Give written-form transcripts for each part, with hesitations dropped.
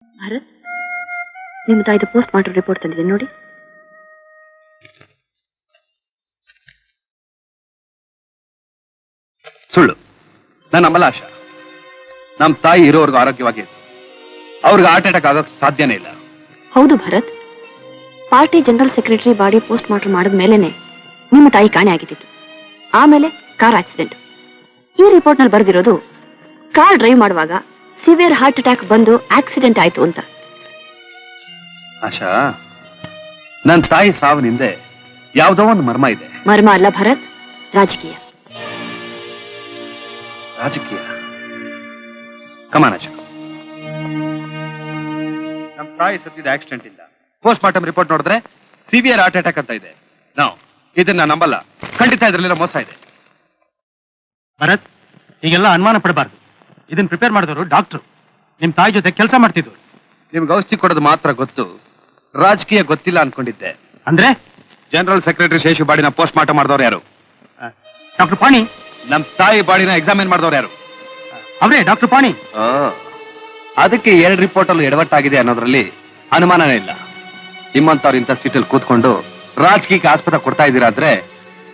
ಭಾರತ್, ನಿಮ್ಮ ತಾಯಿದು post mortem report ತಂದಿದೆ ನೋಡಿ. ಸುಳ್ಳು, ನನ್ನ ನಂಬಲ್ಲ ಆಶಾ. ನಮ್ಮ ತಾಯಿ ಇರೋರ್ಗು ಆರೋಗ್ಯವಾಗಿ ಅವ್ರಿಗೆ ಹಾರ್ಟ್ ಅಟ್ಯಾಕ್ ಆಗೋಕ್ ಸಾಧ್ಯನೇ ಇಲ್ಲ. ಹೌದು Bharat, party general secretary body post mortem ಮಾಡಿದ ಮೇಲೆನೆ ನಿಮ್ಮ ತಾಯಿ ಕಾಣೆ ಆಗಿದ್ದು. ಆಮೇಲೆ ಕಾರ್ ಆಕ್ಸಿಡೆಂಟ್. ಈ ರಿಪೋರ್ಟ್ ನಲ್ಲಿ ಬರೆದಿರೋದು ಕಾರ್ ಡ್ರೈವ್ ಮಾಡುವಾಗ ಸಿವಿಯರ್ ಹಾರ್ಟ್ ಅಟ್ಯಾಕ್ ಬಂದು ಆಕ್ಸಿಡೆಂಟ್ ಆಯ್ತು ಅಂತ. ಆಶಾ, ನನ್ನ ತಾಯಿ ಸಾವಿನಿಂದೆ ಯಾವುದೋ ಒಂದು ಮರ್ಮ ಇದೆ. ಮರ್ಮ ಅಲ್ಲ ಭರತ್, ರಾಜಕೀಯ. ರಾಜಕೀಯ? ಕಮಾನ್ ಆಶಾ. ನಮ್ಮ ತಾಯಿ ಸತ್ತಿದ ಆಕ್ಸಿಡೆಂಟ್ ಇಂದ ಪೋಸ್ಟ್ ಮಾರ್ಟಮ್ ರಿಪೋರ್ಟ್ ನೋಡಿದ್ರೆ ಸಿವಿಯರ್ ಹಾರ್ಟ್ ಅಟ್ಯಾಕ್ ಅಂತ ಇದೆ. ನಾವು ಇದನ್ನ ನಂಬಲ್ಲ. ಖಂಡಿತ ಇದ್ರಲ್ಲಿರೋ ಮೋಸ ಇದೆ. ಭರತ್, ಈಗೆಲ್ಲ ಅನುಮಾನ ಪಡಬಾರ್ದು. ಇದನ್ನ ಪ್ರಿಪೇರ್ ಮಾಡಿದವರು ಡಾಕ್ಟ್ರು, ನಿಮ್ ತಾಯಿ ಜೊತೆ ಕೆಲಸ ಮಾಡ್ತಿದ್ರು. ನಿಮ್ಗೆ ಔಷಧಿ ಕೊಡೋದು ಮಾತ್ರ ಗೊತ್ತು, ರಾಜಕೀಯ ಗೊತ್ತಿಲ್ಲ ಅನ್ಕೊಂಡಿದ್ದೆ. ಅಂದ್ರೆ ಜನರಲ್ ಸೆಕ್ರೆಟರಿ ಶೇಷು ಬಾಡಿನ ಪೋಸ್ಟ್ ಮಾರ್ಟಮ್ ಮಾಡಿದವ್ರು ಯಾರು? ಡಾಕ್ಟರ್ ಪಾಣಿ. ನಮ್ ತಾಯಿ ಬಾಡಿನ ಎಕ್ಸಾಮಿನ್ ಮಾಡಿದವ್ರು ಯಾರು? ಅವರೇ ಡಾಕ್ಟರ್ ಪಾಣಿ. ಅದಕ್ಕೆ 2 ರಿಪೋರ್ಟ್ ಅಲ್ಲೂ ಎಡವಟ್ಟಾಗಿದೆ ಅನ್ನೋದ್ರಲ್ಲಿ ಅನುಮಾನನೇ ಇಲ್ಲ. ನಿಮ್ಮಂತವ್ರು ಇಂಥ ಸೀಟಲ್ಲಿ ಕೂತ್ಕೊಂಡು ರಾಜಕೀಯಕ್ಕೆ ಆಸ್ಪದ ಕೊಡ್ತಾ ಇದ್ದೀರಾ ಅಂದ್ರೆ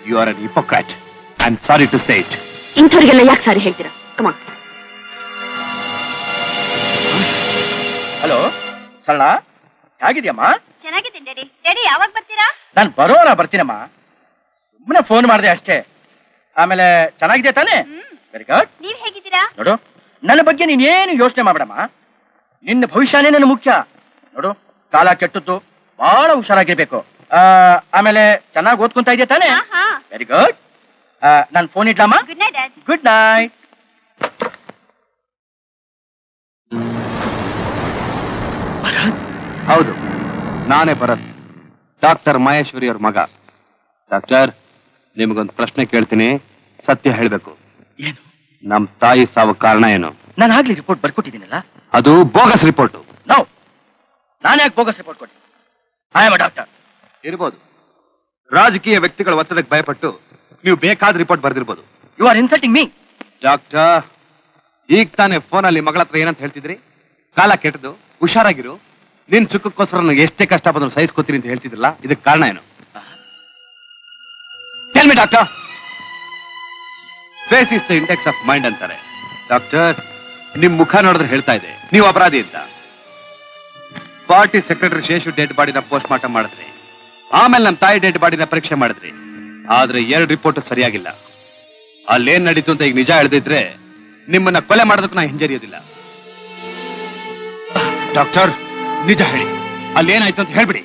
you are an hypocrite. I am sorry to say it. ಇಂಥವ್ರಿಗೆಲ್ಲ ಯಾಕೆ ಸಾರಿ ಹೇಳ್ತೀರಾ? ಕಮಾನ್. ಹಲೋ ಸರಳ, ಹೇಗಿದ್ಯಮ್ಮ? ಚೆನ್ನಾಗಿದ್ದೀನಿ ಡ್ಯಾಡಿ. ಡ್ಯಾಡಿ ಯಾವಾಗ ಬರ್ತೀರಾ? ನಾನು ಬರೋಣ ಬರ್ತೀನಮ್ಮ. ಸುಮ್ಮನೆ ಫೋನ್ ಮಾಡಿದೆ ಅಷ್ಟೇ. ಆಮೇಲೆ ಚೆನ್ನಾಗಿದೆ ತಾನೇ? Very good. ನೀವ್ ಹೇಗಿದ್ದೀರಾ? ನೋಡು, ನನ್ನ ಬಗ್ಗೆ ನೀನೇನು ಯೋಚನೆ ಮಾಡಬೇಡಮ್ಮ. ನಿನ್ನ ಭವಿಷ್ಯನೇ ನನ್ನ ಮುಖ್ಯ. ನೋಡು, ಕಾಲ ಕೆಟ್ಟದ್ದು, ಬಹಳ ಹುಷಾರಾಗಿರ್ಬೇಕು. ಆಮೇಲೆ ಚೆನ್ನಾಗಿ ಓದ್ಕೊಂತ ಇದೆಯಾ ತಾನೇ? Very good. ನಾನು ಫೋನ್ ಇಡ್ಲಮ್ಮ. Good night dad. Good night. ಹೌದು, ನಾನೇ ಭರತ್, ಡಾಕ್ಟರ್ ಮಹೇಶ್ವರಿ ಅವ್ರ ಮಗ. ಡಾಕ್ಟರ್, ನಿಮಗೊಂದು ಪ್ರಶ್ನೆ ಕೇಳ್ತೀನಿ, ಸತ್ಯ ಹೇಳ್ಬೇಕು. ಏನು? ನಮ್ ತಾಯಿ ಸಾವು ಕಾರಣ ಏನು? ನಾನು ಆಗ್ಲಿ ರಿಪೋರ್ಟ್ ಬರ್ಕೊಟ್ಟಿದ್ದೀನಲ್ಲ, ಅದು ಬೋಗಸ್ ರಿಪೋರ್ಟ್. ನಾವು ನಾನು ಯಾಕೆ ಬೋಗಸ್ ರಿಪೋರ್ಟ್ ಕೊಟ್ಟಿ? I am a doctor. ಇರ್ಬೋದು, ರಾಜಕೀಯ ವ್ಯಕ್ತಿಗಳ ಒತ್ತಡಕ್ಕೆ ಭಯಪಟ್ಟು ನೀವು ಬೇಕಾದ ರಿಪೋರ್ಟ್ ಬರ್ದಿರ್ಬೋದು. You are insulting me. Doctor, ಈಗ ತಾನೇ ಫೋನಲ್ಲಿ ಮಗಳ ಹತ್ರ ಏನಂತ ಹೇಳ್ತಿದ್ರಿ? ಕಾಲ ಕೆಟ್ಟದು, ಹುಷಾರಾಗಿರು, ನಿನ್ ಸುಖಕ್ಕೋಸ್ಕರ ನನಗೆ ಎಷ್ಟೇ ಕಷ್ಟ ಬಂದ್ರು ಸಹಿಸ್ಕೋತೀನಿ ಅಂತ ಹೇಳ್ತಿದ್ರಲ್ಲ, ಇದಕ್ಕೆ ಕಾರಣ ಏನು? Tell me doctor. Face is the index of mind ಅಂತಾರೆ. ಡಾಕ್ಟರ್, ನಿಮ್ ಮುಖ ನೋಡಿದ್ರೆ ಹೇಳ್ತಾ ಇದೆ ನೀವು ಅಪರಾಧಿ ಅಂತ. ಪಾರ್ಟಿ ಸೆಕ್ರೆಟರಿ ಶೇಷು ಡೆಡ್ ಬಾಡಿನ ಪೋಸ್ಟ್ ಮಾರ್ಟಮ್ ಮಾಡಿದ್ರಿ, ಆಮೇಲೆ ನಮ್ಮ ತಾಯಿ ಡೆಡ್ ಬಾಡಿನ ಪರೀಕ್ಷೆ ಮಾಡಿದ್ರಿ. ಆದ್ರೆ 2 ರಿಪೋರ್ಟ್ ಸರಿಯಾಗಿಲ್ಲ. ಅಲ್ಲೇನ್ ನಡೀತು ಅಂತ ಈಗ ನಿಜ ಹೇಳ್ದಿದ್ರೆ ನಿಮ್ಮನ್ನ ಕೊಲೆ ಮಾಡೋದಕ್ಕೆ ನಾ ಹಿಂಜರಿಯೋದಿಲ್ಲ. ಡಾಕ್ಟರ್, ನಿಜ ಹೇಳಿ, ಅಲ್ಲೇನಾಯ್ತು ಅಂತ ಹೇಳ್ಬಿಡಿ.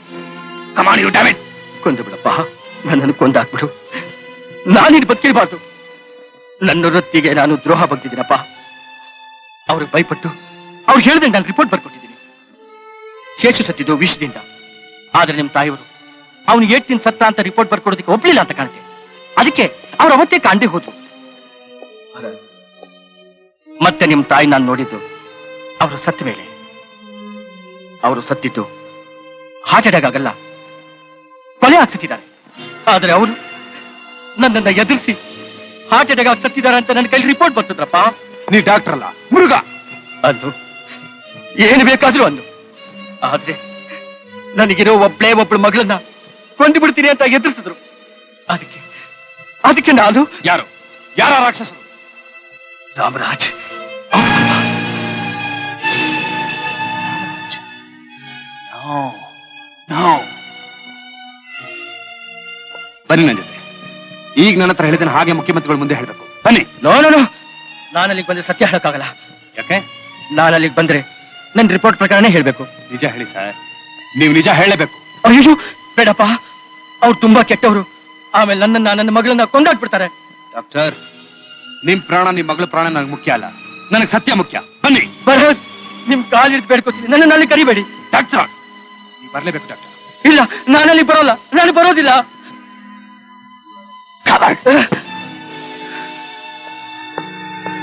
Come on you damn it. ಕೊಂದು ಬಿಡಪ್ಪ, ನನ್ನನ್ನು ಕೊಂದಾಕ್ಬಿಡು. ನಾನಿದು ಬದುಕಿರಬಾರ್ದು. ನನ್ನ ವೃತ್ತಿಗೆ ನಾನು ದ್ರೋಹ ಬಗ್ಗಿದ್ದೀನಪ್ಪ. ಅವ್ರಿಗೆ ಭಯಪಟ್ಟು ಅವ್ರು ಹೇಳಿದಂಗೆ ನಾನು ರಿಪೋರ್ಟ್ ಬರ್ಕೊಟ್ಟಿದ್ದೀನಿ. ಶೇಷು ಸತ್ತಿದ್ದು ವಿಷದಿಂದ. ಆದ್ರೆ ನಿಮ್ಮ ತಾಯಿಯವರು ಅವನು 8 ದಿನ ಸತ್ತ ಅಂತ ರಿಪೋರ್ಟ್ ಬರ್ಕೊಡೋದಕ್ಕೆ ಒಪ್ಲಿಲ್ಲ ಅಂತ ಕಾಣುತ್ತೆ. ಅದಕ್ಕೆ ಅವ್ರು ಅವತ್ತೇ ಕಾಣದೆ ಹೋದ್ರು. ಮತ್ತೆ ನಿಮ್ಮ ತಾಯಿ ನಾನು ನೋಡಿದ್ದು ಅವರು ಸತ್ತ ಮೇಲೆ. ಅವರು ಸತ್ತಿದ್ದು ಹಾರ್ಟ್ ಅಟ್ಯಾಕ್ ಆಗಲ್ಲ, ಕೊಲೆ ಆಗ್ತಿದ್ದಾರೆ. ಆದ್ರೆ ಅವರು ನನ್ನನ್ನ ಎದುರಿಸಿ ಹಾರ್ಟ್ ಅಟ್ಯಾಕ್ ಆಗಿ ಸತ್ತಿದ್ದಾರೆ ಅಂತ ನನ್ನ ಕೈಲಿ ರಿಪೋರ್ಟ್ ಬರ್ತದ್ರಪ್ಪ. ನೀ ಡಾಕ್ಟರ್ ಅಲ್ಲ, ಮುರುಗ. ಅಂದು ಏನು ಬೇಕಾದ್ರೂ ಅಂದು. ಆದ್ರೆ ನನಗಿರೋ ಒಬ್ಳು ಮಗಳನ್ನ ಕೊಂದು ಬಿಡ್ತೀನಿ ಅಂತ ಎದುರಿಸಿದ್ರು. ಅದಕ್ಕೆ ನಾನು ಯಾರು ಯಾರ ರಾಕ್ಷಸರು? ರಾಮರಾಜ್. ಬನ್ನಿ ನನ್ನ ಜೊತೆ. ಈಗ ನನ್ನ ಹತ್ರ ಹೇಳಿದ್ರೆ ಹಾಗೆ ಮುಖ್ಯಮಂತ್ರಿಗಳ ಮುಂದೆ ಹೇಳ್ಬೇಕು. ಬನ್ನಿ. ನೋ, ನಾನು ಅಲ್ಲಿಗೆ ಬಂದ್ರೆ ಸತ್ಯ ಹೇಳಕ್ಕಾಗಲ್ಲ. ಯಾಕೆ? ನಾನು ಅಲ್ಲಿಗೆ ಬಂದ್ರೆ ನನ್ನ ರಿಪೋರ್ಟ್ ಪ್ರಕಾರನೇ ಹೇಳ್ಬೇಕು. ನಿಜ ಹೇಳಿ ಸರ್, ನೀವು ನಿಜ ಹೇಳಬೇಕು. ಅಯ್ಯೋ ಬೇಡಪ್ಪ, ಅವ್ರು ತುಂಬಾ ಕೆಟ್ಟವರು. ಆಮೇಲೆ ನನ್ನ ಮಗಳನ್ನ ಕೊಂದಾಕ್ಬಿಡ್ತಾರೆ. ಡಾಕ್ಟರ್, ನಿಮ್ ಪ್ರಾಣ, ನಿಮ್ ಮಗಳ ಪ್ರಾಣ ನನಗೆ ಮುಖ್ಯ ಅಲ್ಲ, ನನಗೆ ಸತ್ಯ ಮುಖ್ಯ. ಬನ್ನಿ. ಭರತ್, ನಿಮ್ ಕಾಲಿಡ್ದು ಬೇಡ್ಕೊತೀನಿ, ನನ್ನನ್ನು ಅಲ್ಲಿ ಕರಿಬೇಡಿ. ಡಾಕ್ಟರ್, ನೀವು ಬರ್ಲೇಬೇಕು. ಡಾಕ್ಟರ್, ಇಲ್ಲ, ನಾನಲ್ಲಿ ಬರೋಲ್ಲ, ನಾನು ಬರೋದಿಲ್ಲ.